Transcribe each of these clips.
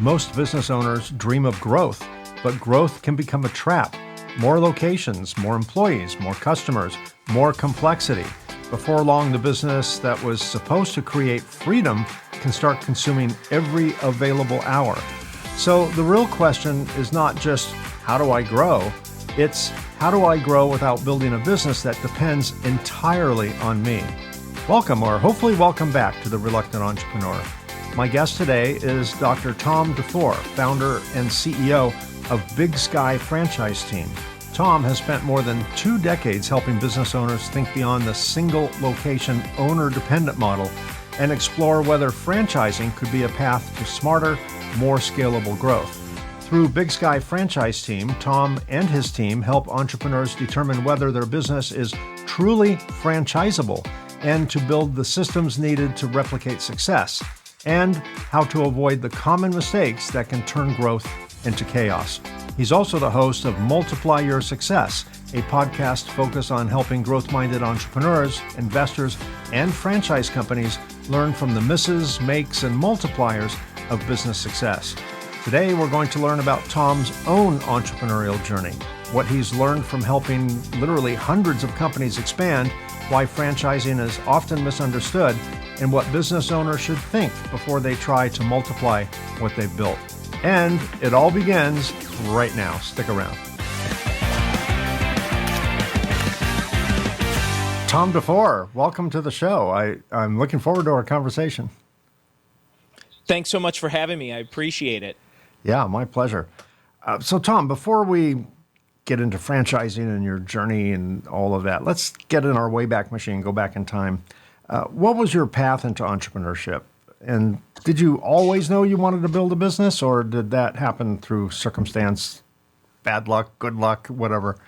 Most business owners dream of growth, but growth can become a trap. More locations, more employees, more customers, more complexity. Before long, the business that was supposed to create freedom can start consuming every available hour. So the real question is not just, how do I grow? It's, how do I grow without building a business that depends entirely on me? Welcome, or hopefully welcome back to The Reluctant Entrepreneur. My guest today is Dr. Tom DuFore, founder and CEO of Big Sky Franchise Team. Tom has spent more than 2 decades helping business owners think beyond the single location owner-dependent model and explore whether franchising could be a path to smarter, more scalable growth. Through Big Sky Franchise Team, Tom and his team help entrepreneurs determine whether their business is truly franchisable and to build the systems needed to replicate success, and how to avoid the common mistakes that can turn growth into chaos. He's also the host of Multiplier Your Success, a podcast focused on helping growth-minded entrepreneurs, investors, and franchise companies learn from the misses, makes, and multipliers of business success. Today, we're going to learn about Tom's own entrepreneurial journey, what he's learned from helping literally hundreds of companies expand, why franchising is often misunderstood, and what business owners should think before they try to multiply what they've built. And it all begins right now. Stick around. Tom DuFore, welcome to the show. I'm looking forward to our conversation. Thanks so much for having me. I appreciate it. Yeah, my pleasure. So Tom, before we get into franchising and your journey and all of that, let's get in our Wayback Machine, go back in time. What was your path into entrepreneurship? And did you always know you wanted to build a business, or did that happen through circumstance, bad luck, good luck, whatever?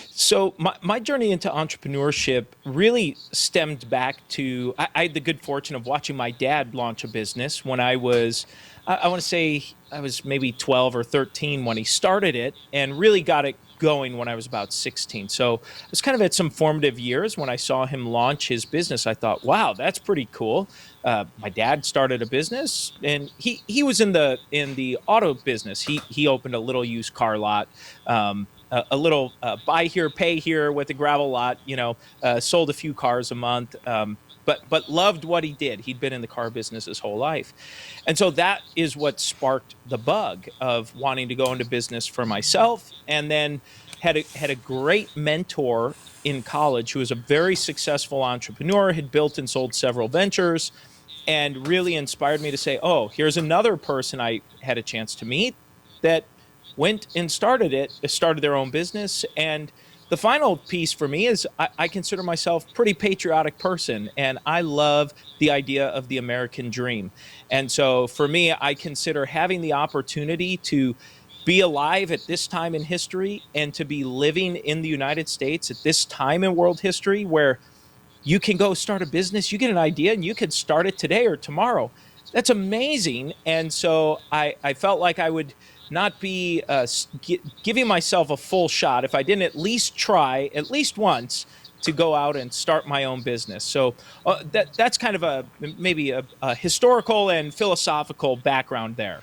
So my journey into entrepreneurship really stemmed back to, I had the good fortune of watching my dad launch a business when I was, I want to say I was maybe 12 or 13 when he started it, and really got it going when I was about 16. So it was kind of at some formative years when I saw him launch his business. I thought, wow, that's pretty cool. My dad started a business, and he was in the auto business. He opened a little used car lot, a little buy here, pay here with a gravel lot. Sold a few cars a month. But loved what he did. He'd been in the car business his whole life. And so that is what sparked the bug of wanting to go into business for myself. And then had a great mentor in college who was a very successful entrepreneur, had built and sold several ventures, and really inspired me to say, oh, here's another person I had a chance to meet that went and started their own business. And the final piece for me is I consider myself a pretty patriotic person, and I love the idea of the American dream. And so for me, I consider having the opportunity to be alive at this time in history and to be living in the United States at this time in world history where you can go start a business, you get an idea, and you can start it today or tomorrow. That's amazing. And so I felt like I would not be giving myself a full shot if I didn't at least try at least once to go out and start my own business. So that's kind of maybe a historical and philosophical background there.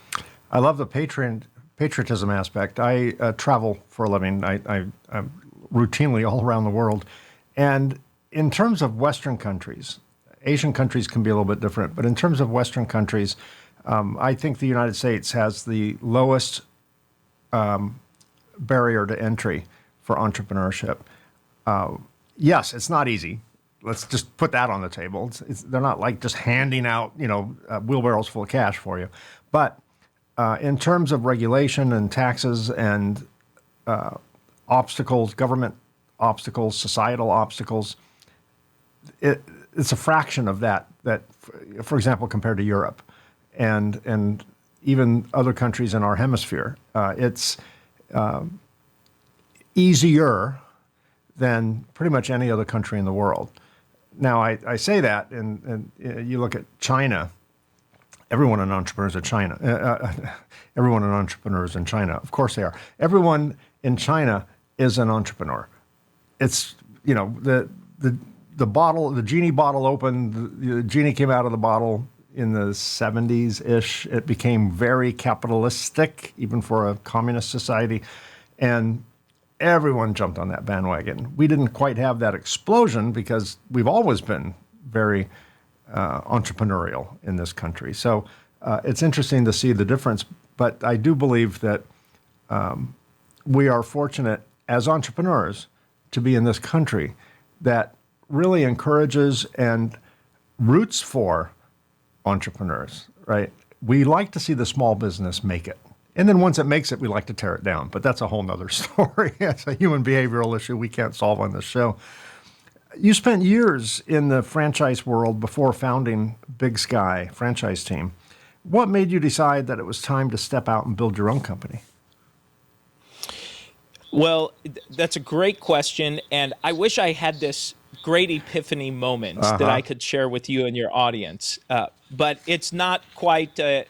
I love the patriotism aspect. I travel for a living. I'm routinely all around the world. And in terms of Western countries, Asian countries can be a little bit different, but in terms of Western countries, I think the United States has the lowest barrier to entry for entrepreneurship. Yes, it's not easy. Let's just put that on the table. They're not like just handing out, wheelbarrows full of cash for you. But in terms of regulation and taxes and obstacles, government obstacles, societal obstacles, it's a fraction of that, for example, compared to Europe. And even other countries in our hemisphere. It's easier than pretty much any other country in the world. Now, I say that, and you look at China, everyone in entrepreneurs in China. Everyone in entrepreneurs in China, of course they are. Everyone in China is an entrepreneur. It's, the bottle, the genie bottle opened, the genie came out of the bottle, in the 70s-ish. It became very capitalistic, even for a communist society. And everyone jumped on that bandwagon. We didn't quite have that explosion because we've always been very entrepreneurial in this country. So it's interesting to see the difference. But I do believe that we are fortunate as entrepreneurs to be in this country that really encourages and roots for entrepreneurs, right? We like to see the small business make it. And then once it makes it, we like to tear it down. But that's a whole nother story. It's a human behavioral issue we can't solve on this show. You spent years in the franchise world before founding Big Sky franchise team. What made you decide that it was time to step out and build your own company? Well, that's a great question. And I wish I had this great epiphany moment that I could share with you and your audience. But it's not quite, to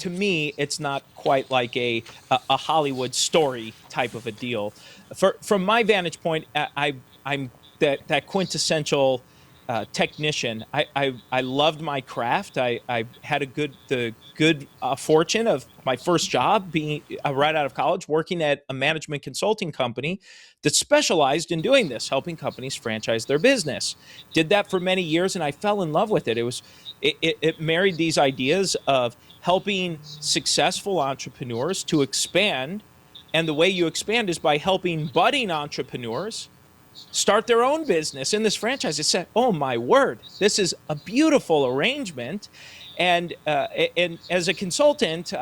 me, it's not quite like a Hollywood story type of a deal. From my vantage point, I'm that quintessential technician. I loved my craft. I had the good fortune of my first job being right out of college, working at a management consulting company that specialized in doing this, helping companies franchise their business. Did that for many years, and I fell in love with it. It married these ideas of helping successful entrepreneurs to expand, and the way you expand is by helping budding entrepreneurs start their own business in this franchise. It said, oh my word, this is a beautiful arrangement. And as a consultant,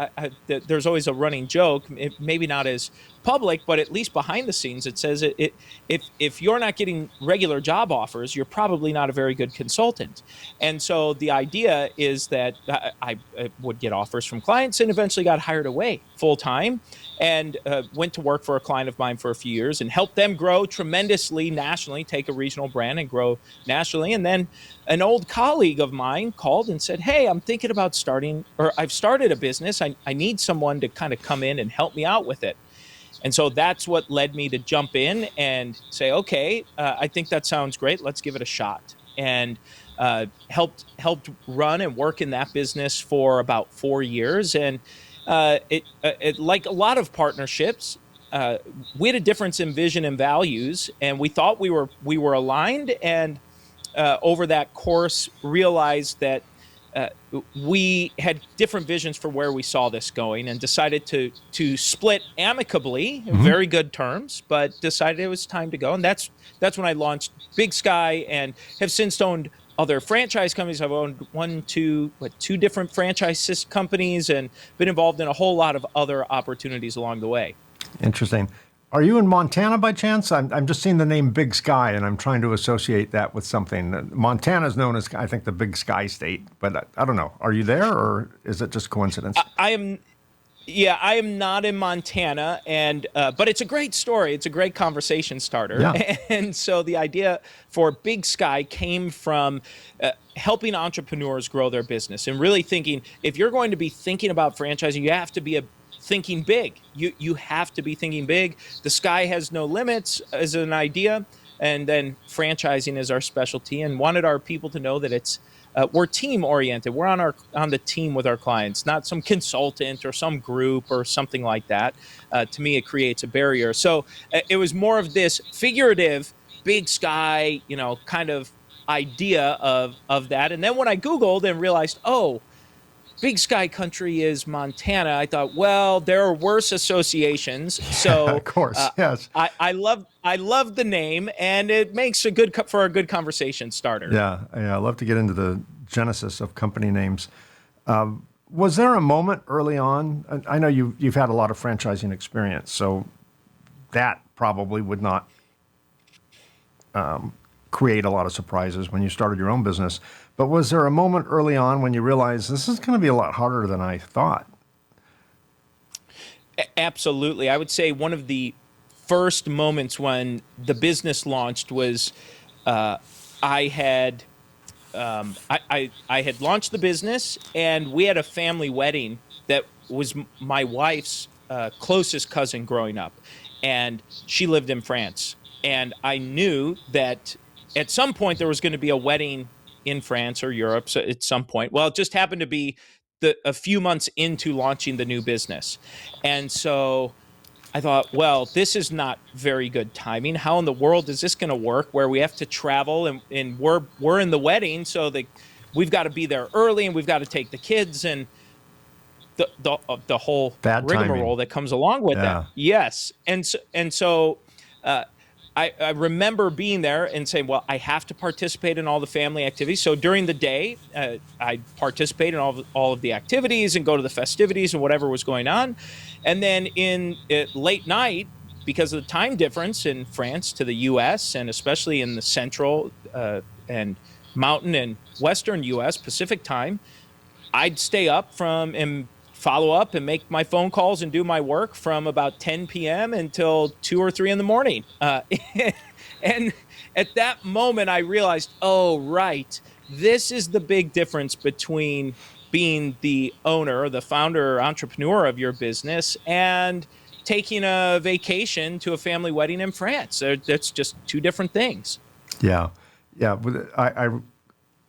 there's always a running joke, maybe not as public, but at least behind the scenes, it says if you're not getting regular job offers, you're probably not a very good consultant. And so the idea is that I would get offers from clients and eventually got hired away full time and went to work for a client of mine for a few years and helped them grow tremendously nationally, take a regional brand and grow nationally. And then an old colleague of mine called and said, hey, I'm thinking about I've started a business. I need someone to kind of come in and help me out with it. And so that's what led me to jump in and say, okay, I think that sounds great. Let's give it a shot. And helped run and work in that business for about 4 years. And it like a lot of partnerships, we had a difference in vision and values, and we thought we were aligned. And over that course, realized that we had different visions for where we saw this going, and decided to split amicably, in very good terms, but decided it was time to go. And that's when I launched Big Sky, and have since owned other franchise companies. I've owned two different franchise companies, and been involved in a whole lot of other opportunities along the way. Interesting. Are you in Montana by chance? I'm just seeing the name Big Sky, and I'm trying to associate that with something. Montana is known as, I think, the Big Sky State, but I don't know. Are you there, or is it just coincidence? I am not in Montana, and but it's a great story. It's a great conversation starter. Yeah. And so the idea for Big Sky came from helping entrepreneurs grow their business, and really thinking, if you're going to be thinking about franchising, you have to be thinking big. You have to be thinking big. The sky has no limits as an idea, and then franchising is our specialty, and wanted our people to know that it's we're team oriented. We're on the team with our clients, not some consultant or some group or something like that. To me, it creates a barrier. So it was more of this figurative Big Sky, kind of idea of that. And then when I Googled and realized, oh, Big Sky country is Montana, I thought, well, there are worse associations. So of course, yes. I love the name, and it makes for a good conversation starter. Yeah, I love to get into the genesis of company names. Was there a moment early on? I know you've had a lot of franchising experience, so that probably would not create a lot of surprises when you started your own business. But was there a moment early on when you realized this is going to be a lot harder than I thought? Absolutely. I would say one of the first moments when the business launched was I had launched the business, and we had a family wedding that was my wife's closest cousin growing up, and she lived in France. And I knew that at some point there was going to be a wedding in France or Europe so at some point. Well, it just happened to be a few months into launching the new business. And so I thought, well, this is not very good timing. How in the world is this going to work where we have to travel and we're in the wedding, so we've got to be there early and we've got to take the kids and the whole Bad timing. rigmarole that comes along with that. Yeah. Yes. And so uh, I remember being there and saying, well, I have to participate in all the family activities. So during the day, I participate in all of the activities and go to the festivities and whatever was going on. And then in late night, because of the time difference in France to the US, and especially in the central and mountain and western US Pacific time, I'd stay up and follow up and make my phone calls and do my work from about 10 p.m. until 2 or 3 in the morning. And at that moment, I realized, oh, right, this is the big difference between being the owner, the founder, or entrepreneur of your business and taking a vacation to a family wedding in France. That's just two different things. Yeah. Yeah. I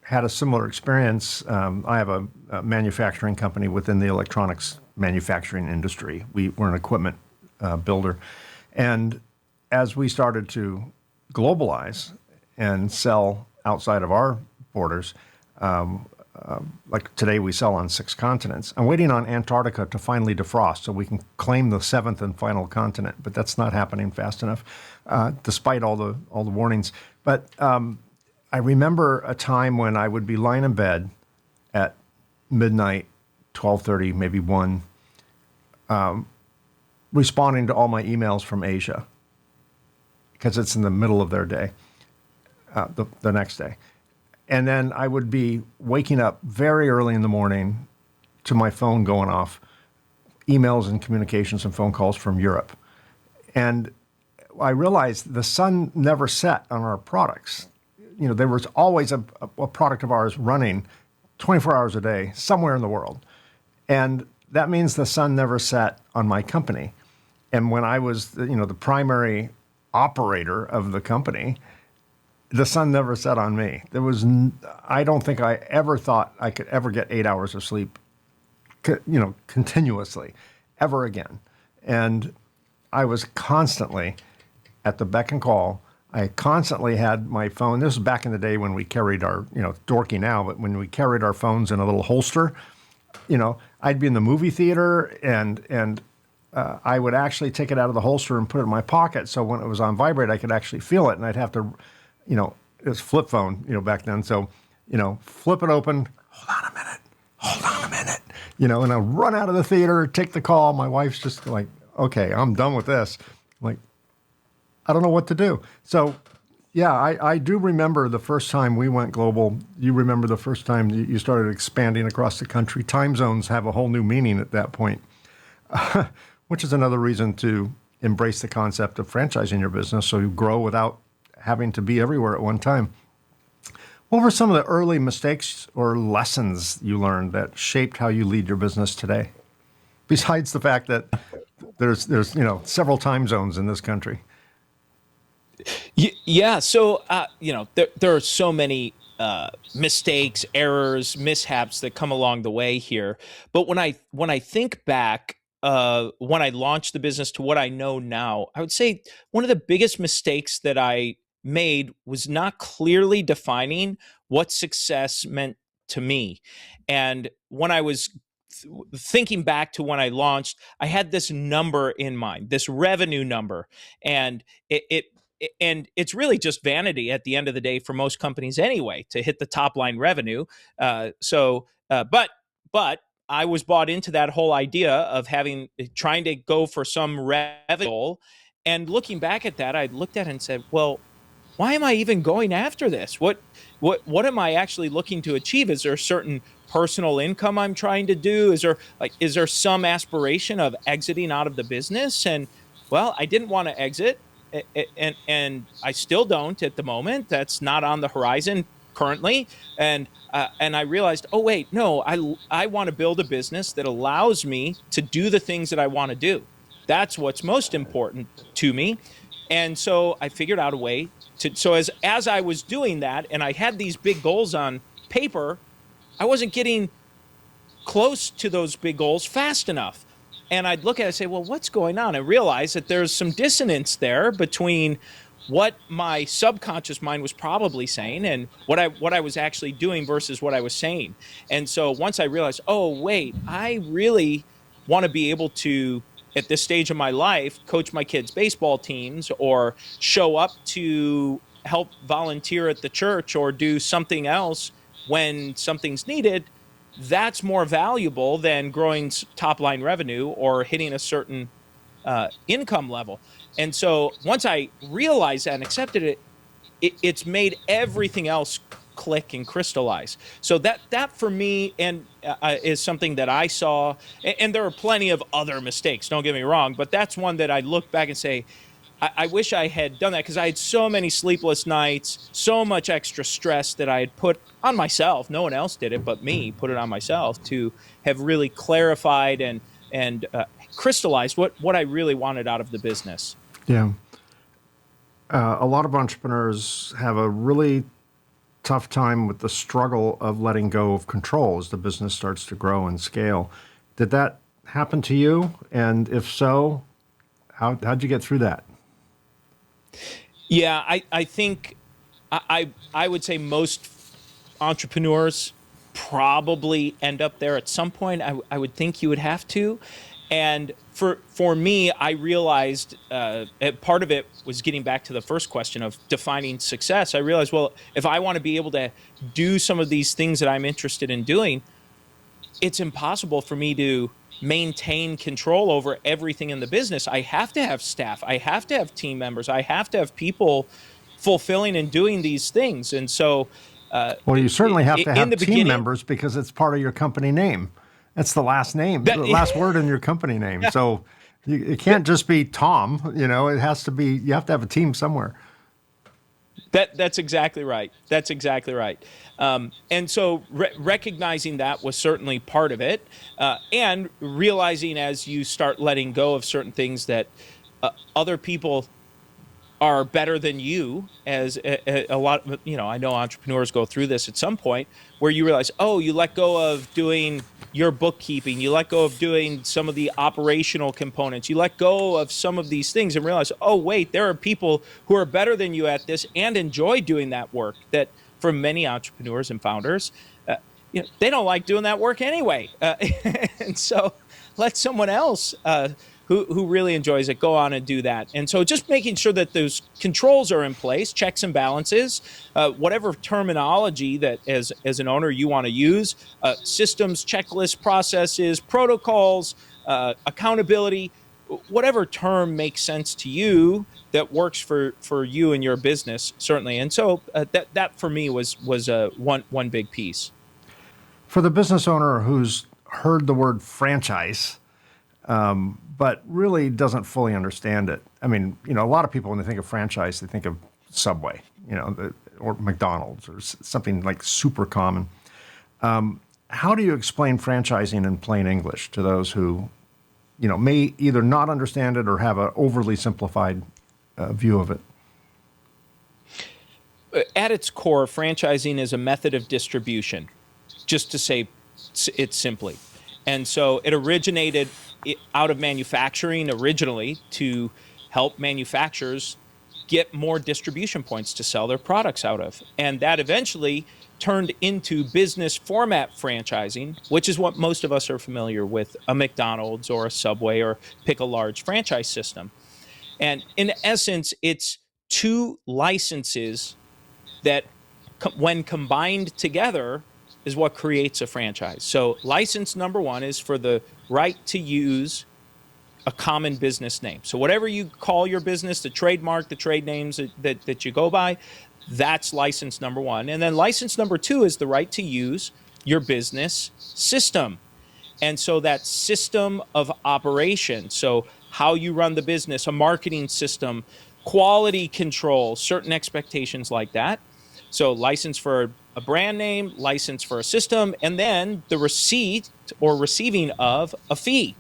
had a similar experience. I have a manufacturing company within the electronics manufacturing industry. We're an equipment builder. And as we started to globalize and sell outside of our borders, like today we sell on 6 continents. I'm waiting on Antarctica to finally defrost so we can claim the 7th and final continent, but that's not happening fast enough, despite all the warnings. But I remember a time when I would be lying in bed at midnight, 12:30, maybe 1, responding to all my emails from Asia because it's in the middle of their day, the next day. And then I would be waking up very early in the morning to my phone going off, emails and communications and phone calls from Europe. And I realized the sun never set on our products. There was always a product of ours running 24 hours a day somewhere in the world. And that means the sun never set on my company. And when I was, the primary operator of the company, the sun never set on me. I don't think I ever thought I could ever get 8 hours of sleep, continuously, ever again. And I was constantly at the beck and call. I constantly had my phone. This was back in the day when we carried our, dorky now, but when we carried our phones in a little holster, I'd be in the movie theater and I would actually take it out of the holster and put it in my pocket. So when it was on vibrate, I could actually feel it, and I'd have to, it was flip phone, back then. So, flip it open. Hold on a minute. And I run out of the theater, take the call. My wife's just like, okay, I'm done with this. I'm like, I don't know what to do. So, yeah, I do remember the first time we went global. You remember the first time you started expanding across the country. Time zones have a whole new meaning at that point, which is another reason to embrace the concept of franchising your business so you grow without having to be everywhere at one time. What were some of the early mistakes or lessons you learned that shaped how you lead your business today? Besides the fact that there's several time zones in this country. Yeah. So, there are so many mistakes, errors, mishaps that come along the way here. But when I think back, when I launched the business to what I know now, I would say one of the biggest mistakes that I made was not clearly defining what success meant to me. And when I was thinking back to when I launched, I had this number in mind, this revenue number, and and it's really just vanity at the end of the day for most companies anyway to hit the top line revenue. But I was bought into that whole idea of trying to go for some revenue. And looking back at that, I looked at it and said, well, why am I even going after this? What am I actually looking to achieve? Is there a certain personal income I'm trying to do? Is there some aspiration of exiting out of the business? And well, I didn't want to exit, and I still don't at the moment. That's not on the horizon currently. And I realized, oh wait, no, I want to build a business that allows me to do the things that I want to do. That's what's most important to me. And so I figured out a way So as I was doing that, and I had these big goals on paper, I wasn't getting close to those big goals fast enough. And I'd look at it and say, well, what's going on? I realized that there's some dissonance there between what my subconscious mind was probably saying and what I was actually doing versus what I was saying. And so once I realized, oh, wait, I really want to be able to, at this stage of my life, coach my kids' baseball teams or show up to help volunteer at the church or do something else when something's needed, that's more valuable than growing top line revenue or hitting a certain income level. And so once I realized that and accepted it, it's made everything else click and crystallize. So that for me is something that I saw, and there are plenty of other mistakes, don't get me wrong, but that's one that I look back and say, I wish I had done that, because I had so many sleepless nights, so much extra stress that I had put on myself. No one else did it but me, put it on myself to have really clarified and crystallized what I really wanted out of the business. Yeah. A lot of entrepreneurs have a really tough time with the struggle of letting go of control as the business starts to grow and scale. Did that happen to you? And if so, how'd you get through that? Yeah, I think I would say most entrepreneurs probably end up there at some point. I would think you would have to. And for me, I realized part of it was getting back to the first question of defining success. I realized, well, if I want to be able to do some of these things that I'm interested in doing, it's impossible for me to maintain control over everything in the business. I have to have staff. I have to have team members. I have to have people fulfilling and doing these things. And so, well, you certainly have to have team members, because it's part of your company name. That's the last name, the last word in your company name. Yeah. So it can't just be Tom. It has to be. You have to have a team somewhere. That's exactly right. That's exactly right. And so recognizing that was certainly part of it, and realizing as you start letting go of certain things that other people are better than you, as a lot, I know entrepreneurs go through this at some point where you realize, oh, you let go of doing your bookkeeping, you let go of doing some of the operational components, you let go of some of these things and realize, oh, wait, there are people who are better than you at this and enjoy doing that work. That for many entrepreneurs and founders, they don't like doing that work anyway. And so let someone else who really enjoys it go on and do that. And so just making sure that those controls are in place, checks and balances, whatever terminology that as an owner you want to use, systems, checklists, processes, protocols, accountability, whatever term makes sense to you that works for you and your business, certainly. And so that for me was one big piece. For the business owner who's heard the word franchise, but really doesn't fully understand it. I mean, a lot of people, when they think of franchise, they think of Subway, or McDonald's or something like super common. How do you explain franchising in plain English to those who, may either not understand it or have an overly simplified view of it? At its core, franchising is a method of distribution, just to say it simply. And so it originated out of manufacturing originally to help manufacturers get more distribution points to sell their products out of. And that eventually turned into business format franchising, which is what most of us are familiar with, a McDonald's or a Subway, or pick a large franchise system. And in essence, it's two licenses that when combined together is what creates a franchise. So license number one is for the right to use a common business name. So whatever you call your business, the trademark, the trade names that you go by, that's license number one. And then license number two is the right to use your business system. And so that system of operation, so how you run the business, a marketing system, quality control, certain expectations like that. So license for a brand name, license for a system, and then the receipt or receiving of a fee.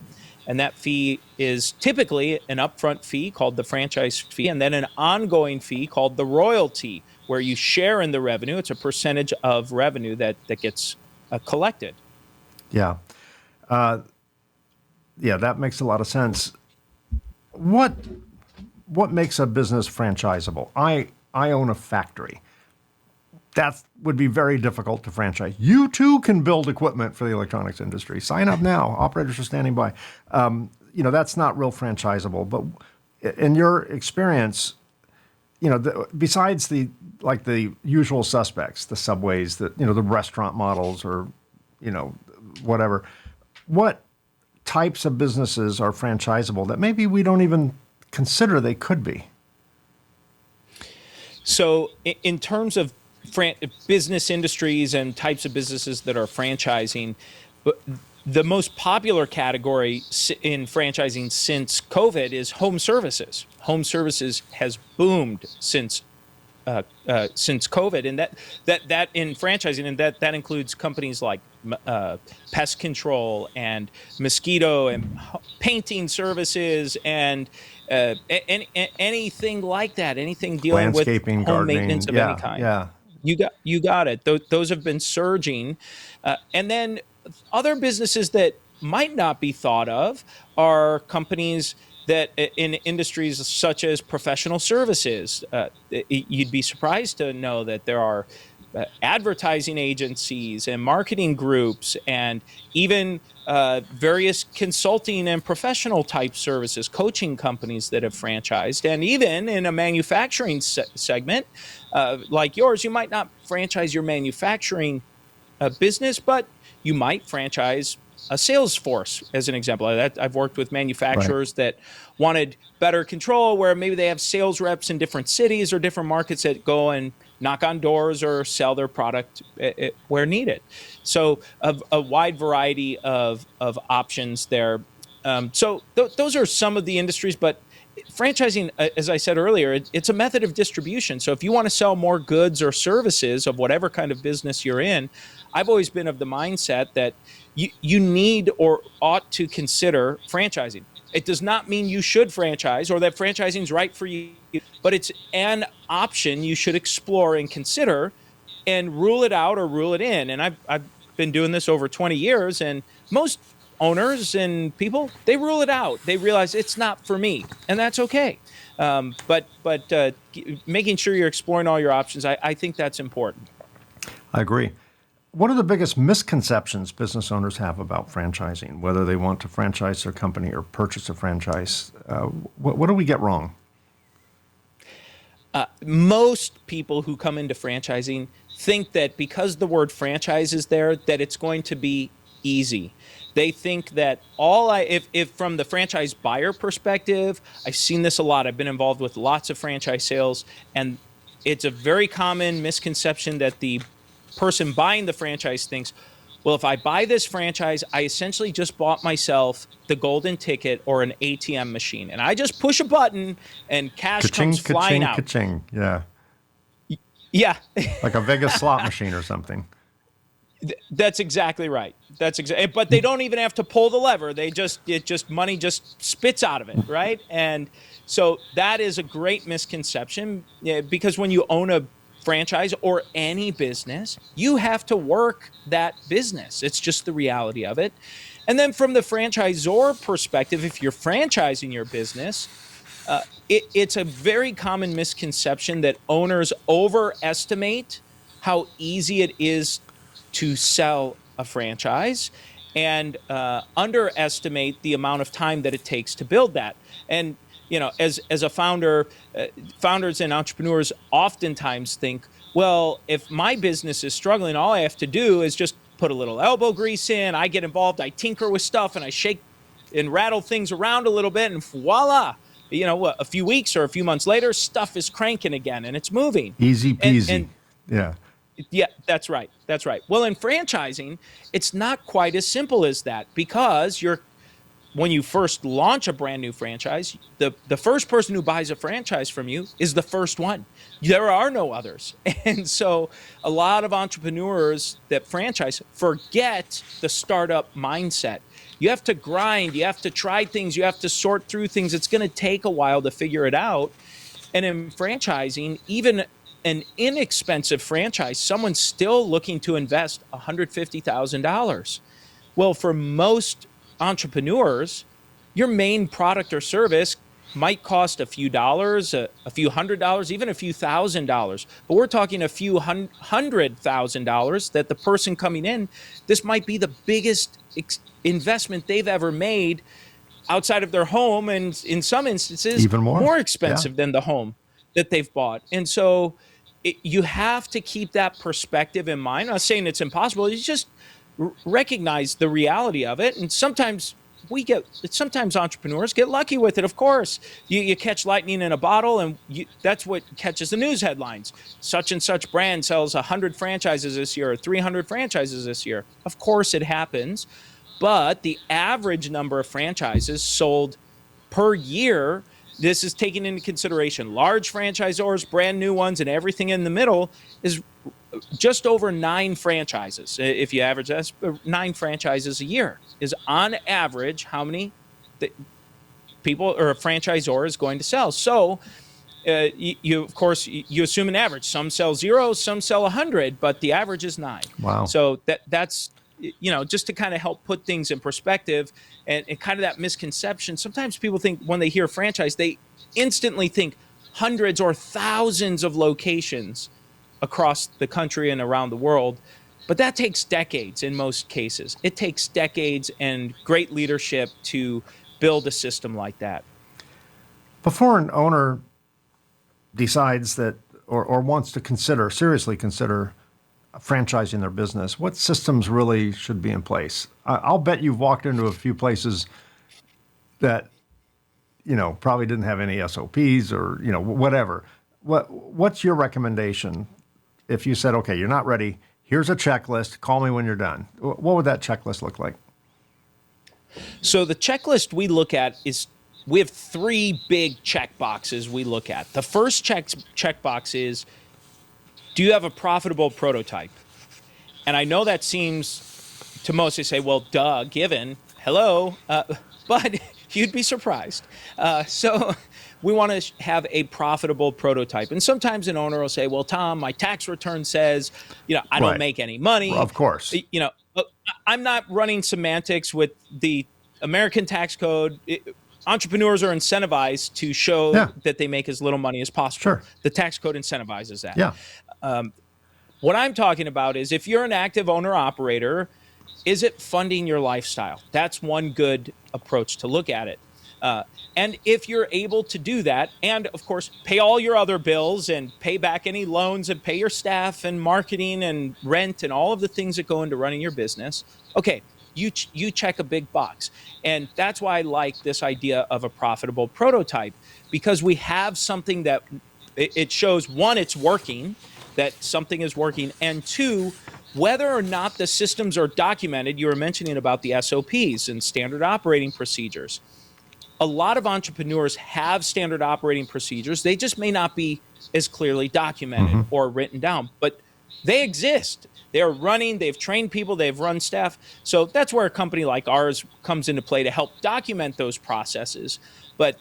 And that fee is typically an upfront fee called the franchise fee, and then an ongoing fee called the royalty, where you share in the revenue. It's a percentage of revenue that gets collected. Yeah. Yeah, that makes a lot of sense. What makes a business franchisable? I own a factory. That would be very difficult to franchise. You too can build equipment for the electronics industry. Sign up now. Operators are standing by. That's not real franchisable. But in your experience, besides the usual suspects, the Subways, the restaurant models, or whatever, what types of businesses are franchisable that maybe we don't even consider they could be? So in terms of business industries and types of businesses that are franchising, the most popular category in franchising since COVID is home services. Home services has boomed since COVID, and that in franchising, and that includes companies like pest control and mosquito and painting services and anything like that, anything dealing with Landscaping, home gardening, maintenance of any kind. Yeah. You got it. Those have been surging, and then other businesses that might not be thought of are companies that in industries such as professional services. You'd be surprised to know that there are advertising agencies and marketing groups and even various consulting and professional type services, coaching companies that have franchised. And even in a manufacturing segment like yours, you might not franchise your manufacturing business, but you might franchise a sales force, as an example. I've worked with manufacturers that wanted better control, where maybe they have sales reps in different cities or different markets that go and knock on doors or sell their product where needed. So a wide variety of options there. So those are some of the industries, but franchising, as I said earlier, it's a method of distribution. So if you want to sell more goods or services of whatever kind of business you're in, I've always been of the mindset that you need or ought to consider franchising. It does not mean you should franchise or that franchising is right for you, but it's an option you should explore and consider, and rule it out or rule it in. And I've been doing this over 20 years, and most owners and people, they rule it out. They realize it's not for me, and that's okay. But making sure you're exploring all your options, I think that's important. I agree. What are the biggest misconceptions business owners have about franchising, whether they want to franchise their company or purchase a franchise? What do we get wrong? Most people who come into franchising think that because the word franchise is there, that it's going to be easy. They think that if from the franchise buyer perspective, I've seen this a lot. I've been involved with lots of franchise sales, and it's a very common misconception that the person buying the franchise thinks, well, if I buy this franchise, I essentially just bought myself the golden ticket or an ATM machine, and I just push a button and cash comes flying out. Ka-ching, yeah. Yeah. Like a Vegas slot machine or something. That's exactly right. But they don't even have to pull the lever. Money just spits out of it, right? And so that is a great misconception, because when you own a franchise or any business, you have to work that business. It's just the reality of it. And then from the franchisor perspective, if you're franchising your business, it's a very common misconception that owners overestimate how easy it is to sell a franchise and underestimate the amount of time that it takes to build that. And as a founder, founders and entrepreneurs oftentimes think, well, if my business is struggling, all I have to do is just put a little elbow grease in. I get involved, I tinker with stuff, and I shake and rattle things around a little bit, and voila, a few weeks or a few months later, stuff is cranking again and it's moving. Easy peasy. Yeah. Yeah, that's right. Well, in franchising, it's not quite as simple as that, because when you first launch a brand new franchise, the first person who buys a franchise from you is the first one. There are no others. And so a lot of entrepreneurs that franchise forget the startup mindset. You have to grind, you have to try things, you have to sort through things. It's going to take a while to figure it out. And in franchising, even an inexpensive franchise, someone's still looking to invest $150,000. Well, for most entrepreneurs, your main product or service might cost a few dollars, a few $100, even a few $1,000. But we're talking a few $100,000 that the person coming in, this might be the biggest investment they've ever made outside of their home, and in some instances, Even more expensive than the home that they've bought. And so you have to keep that perspective in mind. I'm not saying it's impossible. You just recognize the reality of it. And sometimes entrepreneurs get lucky with it. Of course, you catch lightning in a bottle, and that's what catches the news headlines. Such and such brand sells 100 franchises this year, or 300 franchises this year. Of course it happens. But the average number of franchises sold per year, this is taking into consideration large franchisors, brand new ones, and everything in the middle, is just over 9 franchises. If you average that, 9 franchises a year is on average how many people or a franchisor is going to sell. So you of course you assume an average. Some sell 0, some sell 100, but the average is 9. Wow. So that's just to kind of help put things in perspective, and kind of that misconception. Sometimes people think when they hear franchise, they instantly think hundreds or thousands of locations across the country and around the world. But that takes decades in most cases. It takes decades and great leadership to build a system like that. Before an owner decides that or wants to seriously consider franchising their business, what systems really should be in place? I'll bet you've walked into a few places that, probably didn't have any SOPs or, whatever. What's your recommendation if you said, okay, you're not ready, here's a checklist, call me when you're done? What would that checklist look like? So the checklist we look at is, we have 3 big check boxes we look at. The first check box is, do you have a profitable prototype? And I know that seems, to most, they say, well, duh, given, hello, but you'd be surprised. So we want to have a profitable prototype. And sometimes an owner will say, well, Tom, my tax return says, I don't make any money. Well, of course. I'm not running semantics with the American tax code. Entrepreneurs are incentivized to show that they make as little money as possible. Sure. The tax code incentivizes that. Yeah. What I'm talking about is, if you're an active owner-operator, is it funding your lifestyle? That's one good approach to look at it. And if you're able to do that, and of course, pay all your other bills and pay back any loans and pay your staff and marketing and rent and all of the things that go into running your business, okay, you check a big box. And that's why I like this idea of a profitable prototype, because we have something that it shows, one, it's working, that something is working, and 2, whether or not the systems are documented. You were mentioning about the SOPs and standard operating procedures. A lot of entrepreneurs have standard operating procedures. They just may not be as clearly documented or written down, but they exist. They're running, they've trained people, they've run staff. So that's where a company like ours comes into play, to help document those processes. But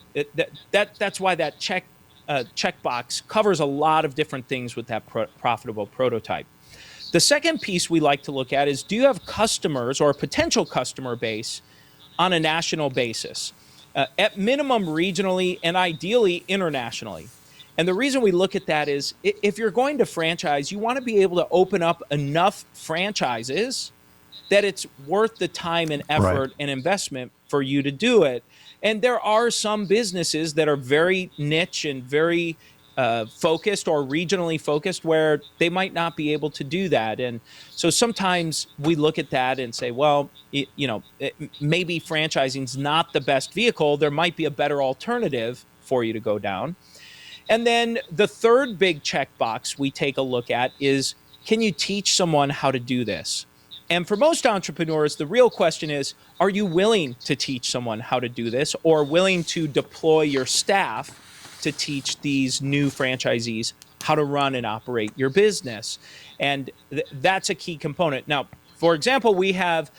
that's why that checkbox covers a lot of different things with that profitable prototype. The second piece we like to look at is, do you have customers or a potential customer base on a national basis? At minimum regionally, and ideally internationally. And the reason we look at that is, if you're going to franchise, you want to be able to open up enough franchises that it's worth the time and effort and investment for you to do it. And there are some businesses that are very niche and very focused or regionally focused, where they might not be able to do that. And so sometimes we look at that and say, well, maybe franchising is not the best vehicle. There might be a better alternative for you to go down. And then the third big checkbox we take a look at is, can you teach someone how to do this? And for most entrepreneurs, the real question is, are you willing to teach someone how to do this, or willing to deploy your staff to teach these new franchisees how to run and operate your business? And that's a key component. Now, for example, we have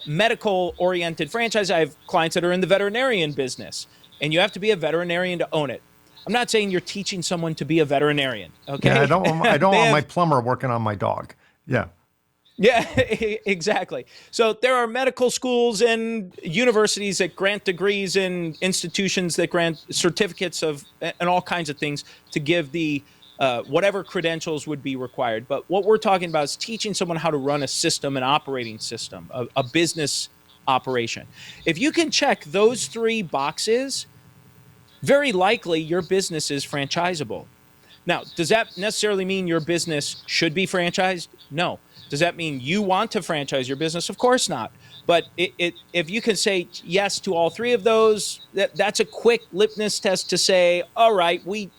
medical oriented franchise. I have clients that are in the veterinarian business, and you have to be a veterinarian to own it. I'm not saying you're teaching someone to be a veterinarian. Okay. Yeah, I don't want my have, plumber working on my dog. Yeah. yeah, exactly. So there are medical schools and universities that grant degrees and institutions that grant certificates of and all kinds of things to give the whatever credentials would be required. But what we're talking about is teaching someone how to run a system, an operating system, a business operation. If you can check those three boxes, very likely your business is franchisable. Now, does that necessarily mean your business should be franchised? No. Does that mean you want to franchise your business? Of course not. But if you can say yes to all three of those, that's a quick litmus test to say, all right, we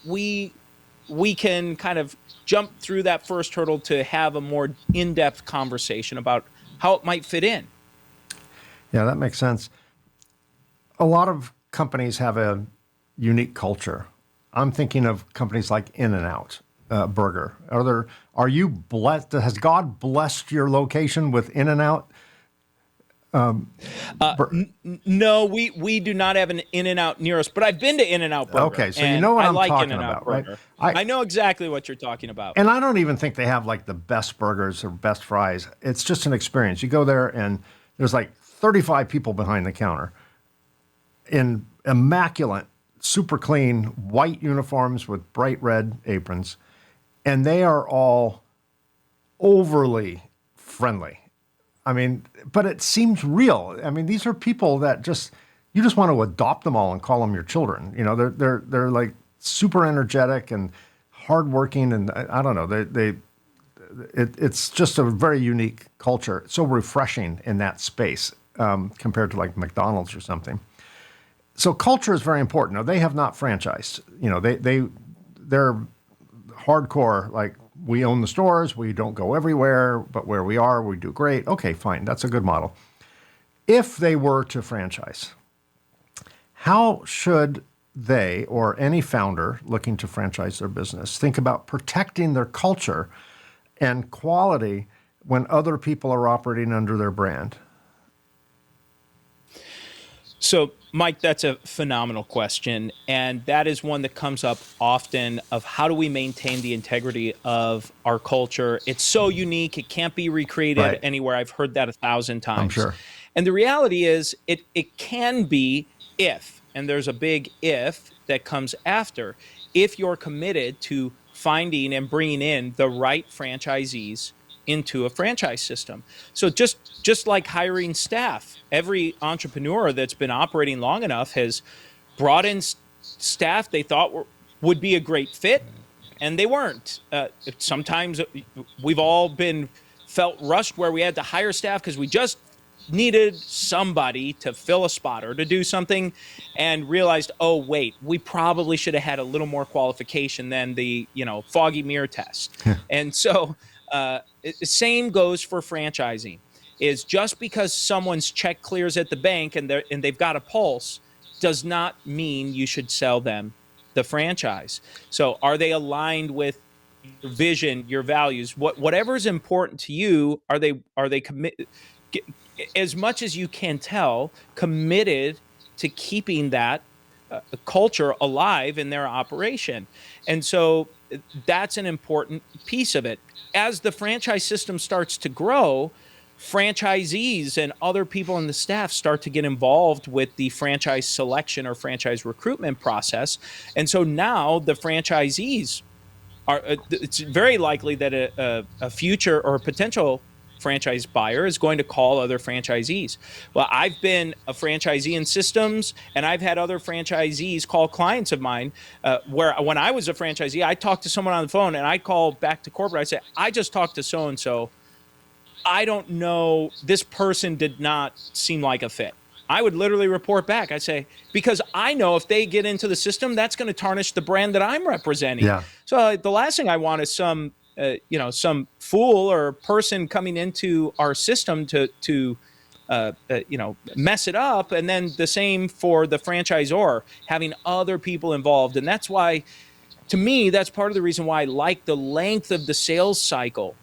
can kind of jump through that first hurdle to have a more in-depth conversation about how it might fit in. Yeah, that makes sense. A lot of companies have a unique culture. I'm thinking of companies like In-N-Out Burger. Are you blessed? Has God blessed your location with In-N-Out? No, we do not have an In-N-Out near us, but I've been to In-N-Out Burger. Okay, so you know what I'm talking about, right? I know exactly what you're talking about. And I don't even think they have like the best burgers or best fries. It's just an experience. You go there and there's like 35 people behind the counter in immaculate, super clean white uniforms with bright red aprons. And they are all overly friendly. I mean, but it seems real. I mean, these are people that you just want to adopt them all and call them your children. You know, they're like super energetic and hardworking, and I don't know. It's just a very unique culture. It's so refreshing in that space compared to like McDonald's or something. So culture is very important. Now, they have not franchised. You know, they're hardcore, like, we own the stores, we don't go everywhere, but where we are, we do great. Okay, fine, that's a good model. If they were to franchise, how should they or any founder looking to franchise their business think about protecting their culture and quality when other people are operating under their brand? So, Mike, that's a phenomenal question. And that is one that comes up often of how do we maintain the integrity of our culture? It's so unique. It can't be recreated anywhere. I've heard that 1,000 times. I'm sure. And the reality is it can be if, and there's a big if that comes after, if you're committed to finding and bringing in the right franchisees into a franchise system. So just like hiring staff, every entrepreneur that's been operating long enough has brought in staff they thought would be a great fit, and they weren't. Sometimes we've all felt rushed where we had to hire staff because we just needed somebody to fill a spot or to do something, and realized, oh wait, we probably should have had a little more qualification than the foggy mirror test. And so same goes for franchising. Is just because someone's check clears at the bank and they've got a pulse does not mean you should sell them the franchise. So are they aligned with your vision, your values, whatever is important to you? Are they committed, as much as you can tell, committed to keeping that culture alive in their operation? And so that's an important piece of it. As the franchise system starts to grow, franchisees and other people in the staff start to get involved with the franchise selection or franchise recruitment process. And so now the franchisees it's very likely that a future or a potential franchise buyer is going to call other franchisees. Well, I've been a franchisee in systems, and I've had other franchisees call clients of mine where when I was a franchisee, I talked to someone on the phone and I call back to corporate. I say, I just talked to so-and-so. I don't know, this person did not seem like a fit. I would literally report back. I say, because I know if they get into the system, that's going to tarnish the brand that I'm representing. Yeah. So the last thing I want is some fool or person coming into our system to mess it up. And then the same for the franchisor, having other people involved. And that's why, to me, that's part of the reason why I like the length of the sales cycle.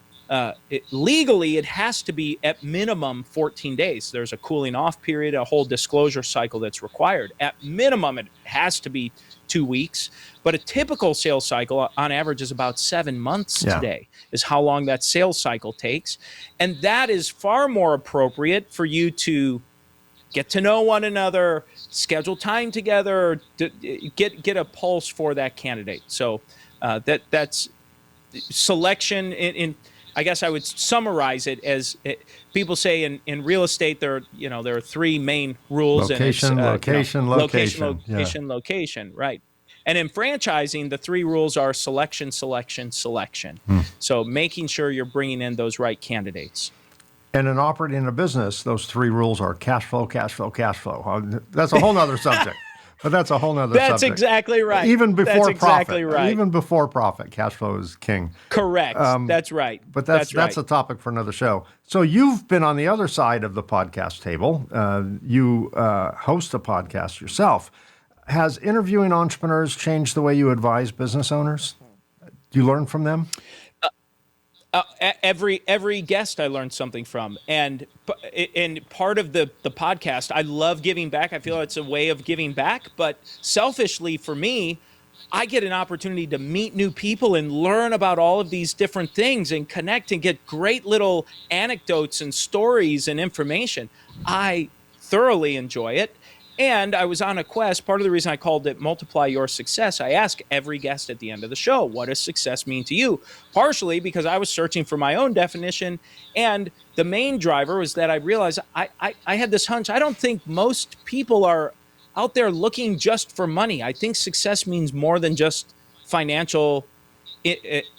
legally, it has to be at minimum 14 days. There's a cooling off period, a whole disclosure cycle that's required. At minimum, it has to be 2 weeks. But a typical sales cycle on average is about 7 months today, is how long that sales cycle takes. And that is far more appropriate for you to get to know one another, schedule time together, get a pulse for that candidate. So that's selection in I guess I would summarize it as people say in real estate. There are three main rules. Location, location. Right. And in franchising, the three rules are selection, selection, selection. So making sure you're bringing in those right candidates. And in operating a business, those three rules are cash flow, cash flow, cash flow. That's a whole nother subject. But that's a whole nother subject. That's exactly right. Even before that's profit. Exactly right. Even before profit, cash flow is king. Correct. That's right. But that's a topic for another show. So you've been on the other side of the podcast table. You host a podcast yourself. Has interviewing entrepreneurs changed the way you advise business owners? Do you learn from them? Every guest I learned something from, and part of the podcast, I love giving back. I feel it's a way of giving back, but selfishly for me, I get an opportunity to meet new people and learn about all of these different things and connect and get great little anecdotes and stories and information. I thoroughly enjoy it. And I was on a quest. Part of the reason I called it Multiply Your Success, I ask every guest at the end of the show, what does success mean to you? Partially because I was searching for my own definition. And the main driver was that I realized I had this hunch. I don't think most people are out there looking just for money. I think success means more than just financial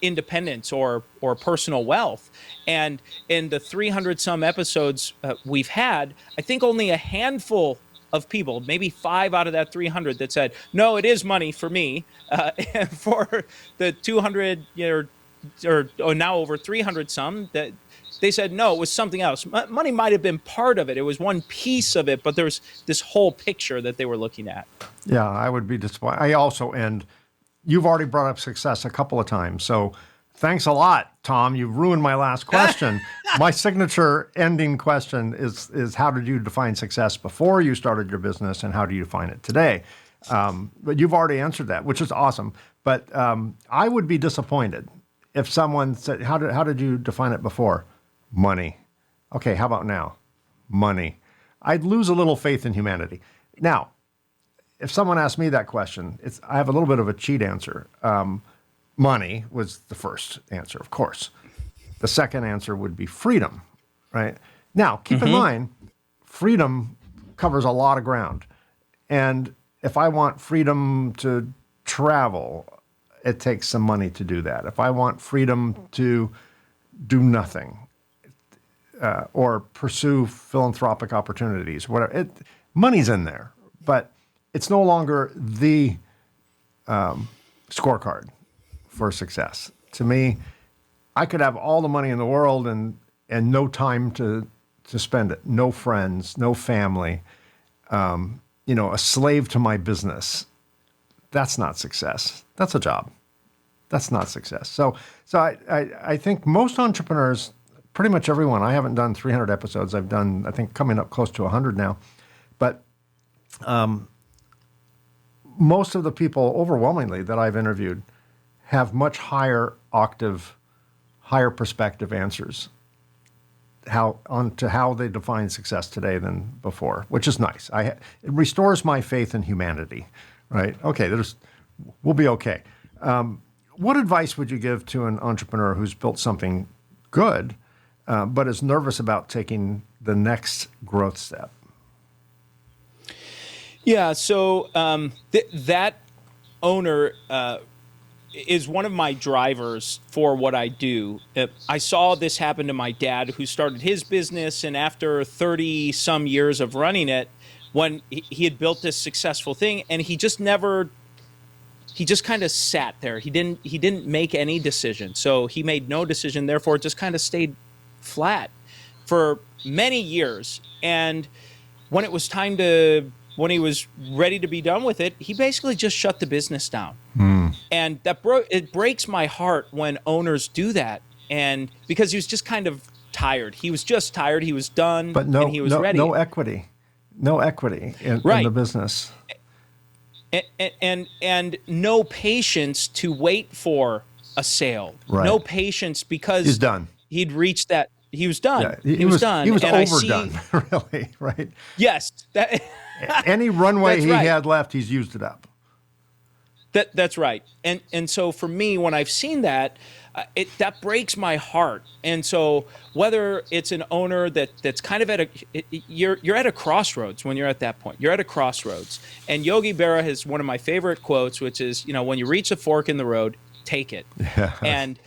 independence or personal wealth. And in the 300 some episodes we've had, I think only a handful of people, maybe 5 out of that 300, that said, no, it is money for me. And for the 200 or now over 300 some, that they said, no, it was something else. Money might have been part of it. It was one piece of it, but there's this whole picture that they were looking at. Yeah, I would be disappointed. I also end, you've already brought up success a couple of times. So thanks a lot, Tom. You've ruined my last question. My signature ending question is how did you define success before you started your business, and how do you define it today? But you've already answered that, which is awesome. But I would be disappointed if someone said, how did you define it before? Money. Okay, how about now? Money. I'd lose a little faith in humanity. Now, if someone asked me that question, I have a little bit of a cheat answer. Money was the first answer, of course. The second answer would be freedom, right? Now, keep in mind, freedom covers a lot of ground. And if I want freedom to travel, it takes some money to do that. If I want freedom to do nothing or pursue philanthropic opportunities, whatever, money's in there, but it's no longer the scorecard for success. To me, I could have all the money in the world and no time to spend it, no friends, no family, a slave to my business. That's not success. That's a job. That's not success. So I think most entrepreneurs, pretty much everyone, I haven't done 300 episodes. I've done, I think, coming up close to 100 now. But most of the people, overwhelmingly, that I've interviewed have much higher octave, higher perspective answers to how they define success today than before, which is nice. It restores my faith in humanity, right? Okay, we'll be okay. What advice would you give to an entrepreneur who's built something good, but is nervous about taking the next growth step? Yeah, so that owner is one of my drivers for what I do. I saw this happen to my dad, who started his business, and after 30 some years of running it, when he had built this successful thing, and he just kind of sat there. He didn't make any decision. So he made no decision, therefore it just kind of stayed flat for many years. And when he was ready to be done with it, he basically just shut the business down. And it breaks my heart when owners do that. and because he was just kind of tired. He was just tired. He was done, But and he was ready. No equity. No equity in Right. the business. And no patience to wait for a sale. Right. No patience because He's done. He'd reached that. He was done. Yeah, he was done. He was and overdone, really, right? Yes. Any runway That's he right. had left, he's used it up. That's right. And so for me, when I've seen that, that breaks my heart. And so whether it's an owner that's kind of you're at a crossroads when you're at that point. You're at a crossroads. And Yogi Berra has one of my favorite quotes, which is, when you reach a fork in the road, take it. Yeah. And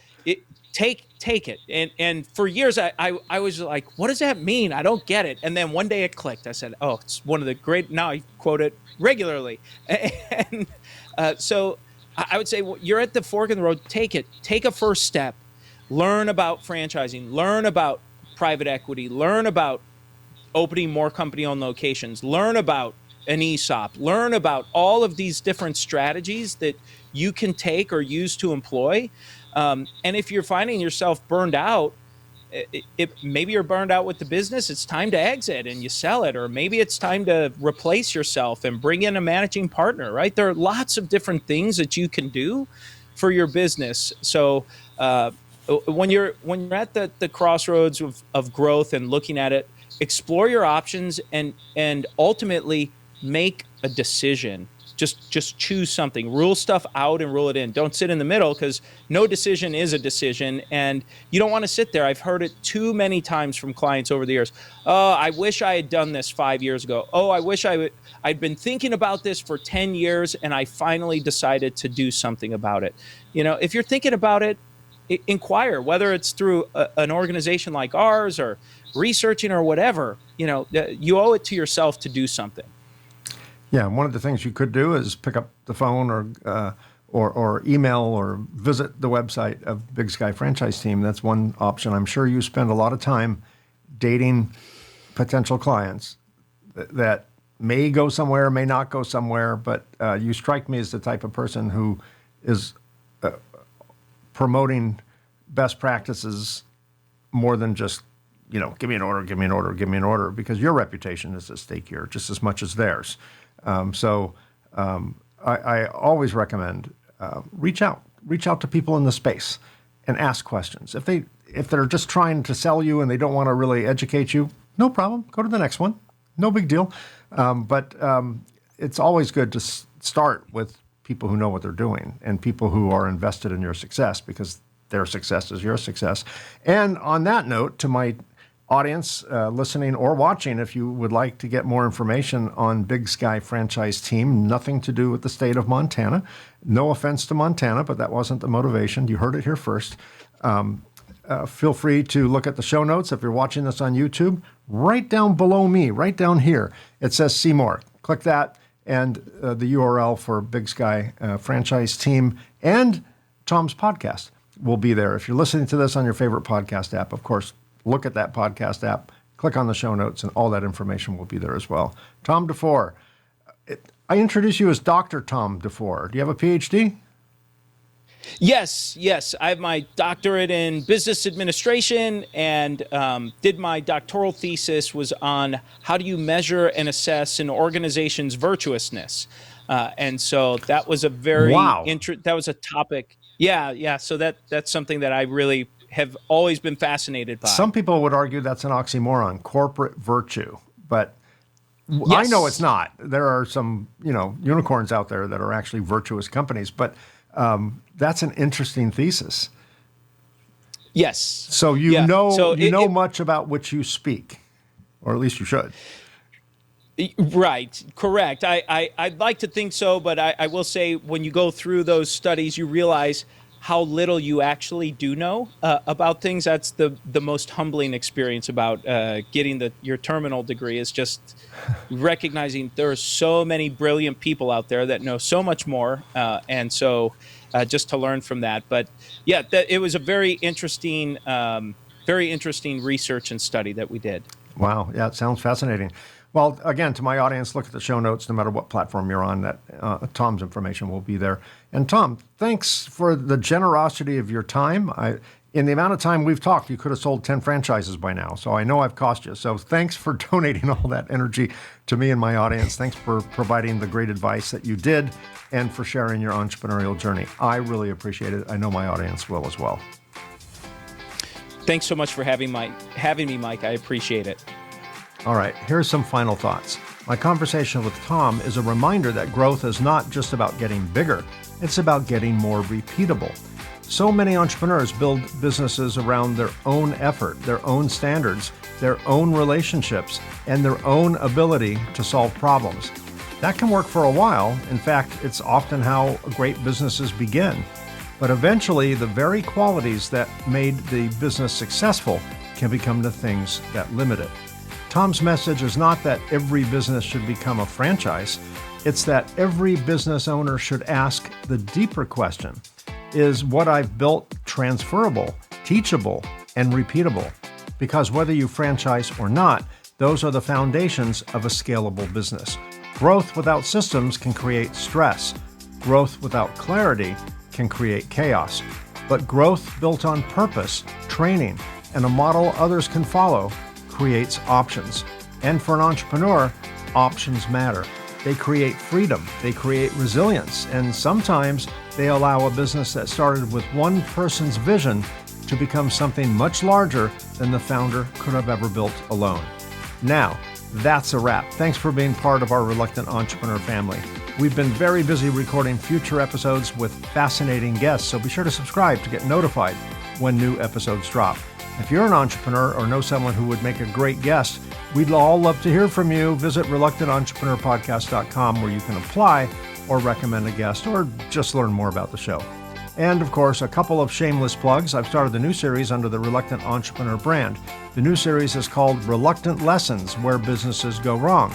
take it. And for years I was like, what does that mean? I don't get it. And then one day it clicked. I said, oh, it's one of the great. Now I quote it regularly. And so I would say, you're at the fork in the road. Take it. Take a first step. Learn about franchising. Learn about private equity. Learn about opening more company-owned locations. Learn about an ESOP. Learn about all of these different strategies that you can take or use to employ. And if you're finding yourself burned out, maybe you're burned out with the business, it's time to exit and you sell it. Or maybe it's time to replace yourself and bring in a managing partner, right? There are lots of different things that you can do for your business. So when you're at the crossroads of growth and looking at it, explore your options and ultimately make a decision. Just choose something. Rule stuff out and rule it in. Don't sit in the middle, because no decision is a decision, and you don't want to sit there. I've heard it too many times from clients over the years. Oh, I wish I had done this 5 years ago. Oh, I wish I'd been thinking about this for 10 years, and I finally decided to do something about it. If you're thinking about it, inquire, whether it's through an organization like ours or researching or whatever. You owe it to yourself to do something. Yeah, one of the things you could do is pick up the phone or email or visit the website of Big Sky Franchise Team. That's one option. I'm sure you spend a lot of time dating potential clients that may go somewhere, may not go somewhere, but you strike me as the type of person who is promoting best practices more than just, give me an order, give me an order, give me an order, because your reputation is at stake here just as much as theirs. I always recommend reach out to people in the space and ask questions. If they're just trying to sell you and they don't want to really educate you, no problem. Go to the next one. No big deal. But it's always good to start with people who know what they're doing and people who are invested in your success, because their success is your success. And on that note, to my audience listening or watching, if you would like to get more information on Big Sky Franchise Team, nothing to do with the state of Montana. No offense to Montana, but that wasn't the motivation. You heard it here first. Feel free to look at the show notes if you're watching this on YouTube. Right down below me, right down here, it says See More. Click that, and the URL for Big Sky Franchise Team and Tom's podcast will be there. If you're listening to this on your favorite podcast app, of course, look at that podcast app, click on the show notes, and all that information will be there as well. Tom DuFore. I introduce you as Dr. Tom DuFore. Do you have a PhD? Yes. I have my doctorate in business administration, and did my doctoral thesis was on how do you measure and assess an organization's virtuousness. And so that was a very that was a topic. Yeah. So that's something that I really have always been fascinated by. Some people would argue that's an oxymoron, corporate virtue, but yes. I know it's not. There are some, unicorns out there that are actually virtuous companies, but that's an interesting thesis. Yes. So you know much about which you speak, or at least you should. Right. Correct. I'd like to think so, but I will say when you go through those studies, you realize how little you actually do know about things. That's the most humbling experience about getting your terminal degree, is just recognizing there are so many brilliant people out there that know so much more. And so just to learn from that. But yeah, it was a very interesting research and study that we did. Wow. Yeah, it sounds fascinating. Well, again, to my audience, look at the show notes, no matter what platform you're on, that Tom's information will be there. And Tom, thanks for the generosity of your time. In the amount of time we've talked, you could have sold 10 franchises by now. So I know I've cost you. So thanks for donating all that energy to me and my audience. Thanks for providing the great advice that you did and for sharing your entrepreneurial journey. I really appreciate it. I know my audience will as well. Thanks so much for having me, Mike. I appreciate it. All right, here's some final thoughts. My conversation with Tom is a reminder that growth is not just about getting bigger. It's about getting more repeatable. So many entrepreneurs build businesses around their own effort, their own standards, their own relationships, and their own ability to solve problems. That can work for a while. In fact, it's often how great businesses begin. But eventually, the very qualities that made the business successful can become the things that limit it. Tom's message is not that every business should become a franchise. It's that every business owner should ask the deeper question: is what I've built transferable, teachable, and repeatable? Because whether you franchise or not, those are the foundations of a scalable business. Growth without systems can create stress. Growth without clarity can create chaos. But growth built on purpose, training, and a model others can follow creates options. And for an entrepreneur, options matter. They create freedom, they create resilience, and sometimes they allow a business that started with one person's vision to become something much larger than the founder could have ever built alone. Now, that's a wrap. Thanks for being part of our Reluctant Entrepreneur family. We've been very busy recording future episodes with fascinating guests, so be sure to subscribe to get notified when new episodes drop. If you're an entrepreneur or know someone who would make a great guest, we'd all love to hear from you. Visit reluctantentrepreneur.podcast.com where you can apply or recommend a guest or just learn more about the show. And of course, a couple of shameless plugs. I've started a new series under the Reluctant Entrepreneur brand. The new series is called Reluctant Lessons, Where Businesses Go Wrong.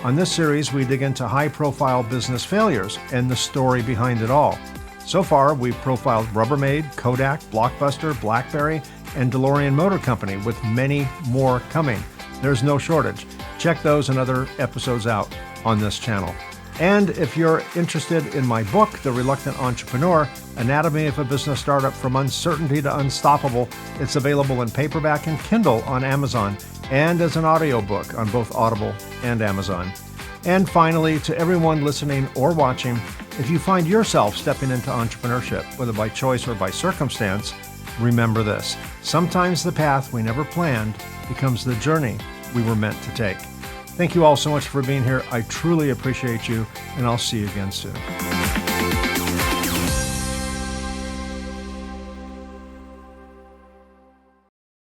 On this series, we dig into high-profile business failures and the story behind it all. So far, we've profiled Rubbermaid, Kodak, Blockbuster, BlackBerry, and DeLorean Motor Company, with many more coming. There's no shortage. Check those and other episodes out on this channel. And if you're interested in my book, The Reluctant Entrepreneur, Anatomy of a Business Startup from Uncertainty to Unstoppable, it's available in paperback and Kindle on Amazon and as an audiobook on both Audible and Amazon. And finally, to everyone listening or watching, if you find yourself stepping into entrepreneurship, whether by choice or by circumstance, remember this: sometimes the path we never planned becomes the journey we were meant to take. Thank you all so much for being here. I truly appreciate you, and I'll see you again soon.